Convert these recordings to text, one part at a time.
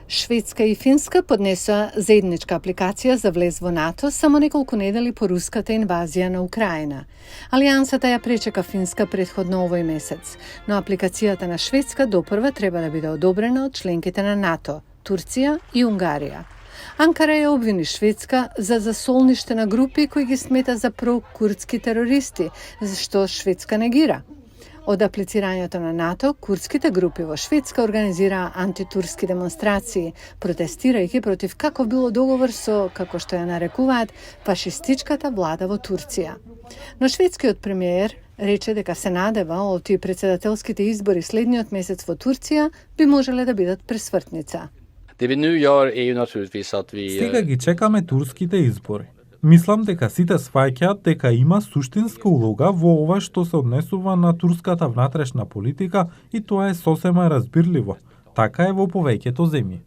Шведска и Финска поднесоа заедничка апликација за влез во НАТО само неколку недели по руската инвазија на Украина. Алијансата ја пречека Финска претходно овој месец, но апликацијата на Шведска допрва треба да биде одобрена од членките на НАТО, Турција и Унгарија. Анкара ја обвини Шведска за засолниште на групи кои ги смета за прокурдски терористи, што Шведска негира. Од аплицирањето на НАТО, курдските групи во Шведска организираа антитурски демонстрации, протестирајќи против каков било договор со, како што ја нарекуваат, фашистичката влада во Турција. Но шведскиот премиер рече дека се надева овие председателските избори следниот месец во Турција би можеле да бидат пресвртница. Сега ги чекаме турските избори. Мислам дека сите сваќаат дека има суштинска улога во ова што се однесува на турската внатрешна политика и тоа е сосема разбирливо. Така е во повеќето земји.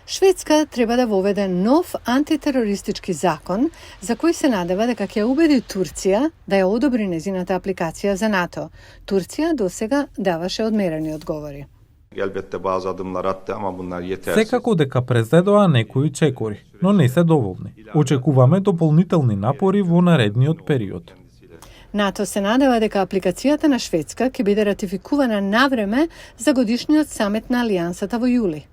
Шведска треба да воведе нов антитерористички закон за кој се надева дека ќе убеди Турција да ја одобри незината апликација за НАТО. Турција досега даваше одмерени одговори. Секако дека презедоа некои чекори, но не се доволни. Очекуваме дополнителни напори во наредниот период. НАТО се надева дека апликацијата на Шведска ќе биде ратификувана навреме за годишниот самит на Алијансата во јули.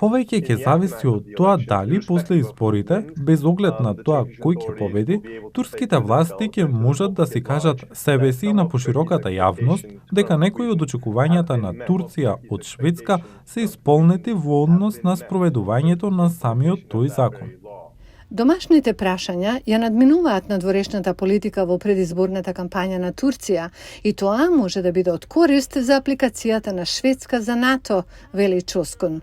Повеќе ќе зависи од тоа дали после изборите, без оглед на тоа кој ќе победи, турските власти ќе можат да си кажат себе си и на пошироката јавност дека некои од очекувањата на Турција од Шведска се исполнети во однос на спроведувањето на самиот тој закон. Домашните прашања ја надминуваат надворешната политика во предизборната кампања на Турција и тоа може да биде од корист за апликацијата на Шведска за НАТО, вели Чоскун.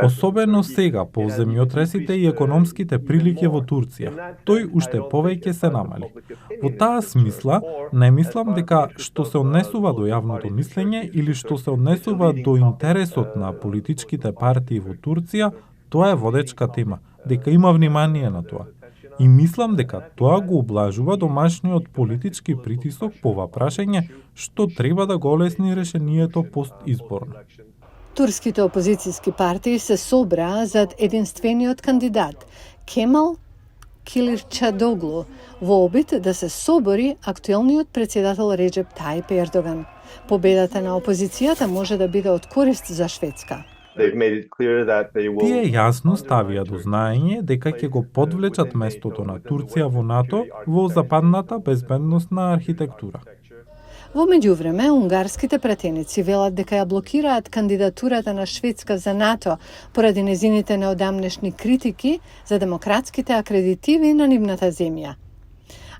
Особено сега по земјотресите и економските прилики во Турција, тој уште повеќе се намали. Во таа смисла, не мислам дека што се однесува до јавното мислење или што се однесува до интересот на политичките партии во Турција, тоа е водечка тема, дека има внимание на тоа. И мислам дека тоа го облажува домашниот политички притисок по ова прашање, што треба да го олесни решението постизборно. Турските опозицијски партии се собраа зад единствениот кандидат, Кемал Киличдароглу, во обид да се собори актуелниот председател Реджеп Тајип Ердоган. Победата на опозицијата може да биде од корист за Шведска. Тие јасно ставија до знаење дека ќе го подвлечат местото на Турција во НАТО во западната безбедносна архитектура. Во меѓувреме, унгарските пратеници велат дека ја блокираат кандидатурата на Шведска за НАТО поради незините неодамнешни критики за демократските акредитиви на нивната земја.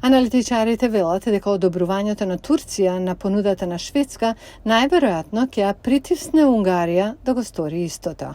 Аналитичарите велат дека одобрувањето на Турција на понудата на Шведска најверојатно ќе ја притисне Унгарија да го стори истото.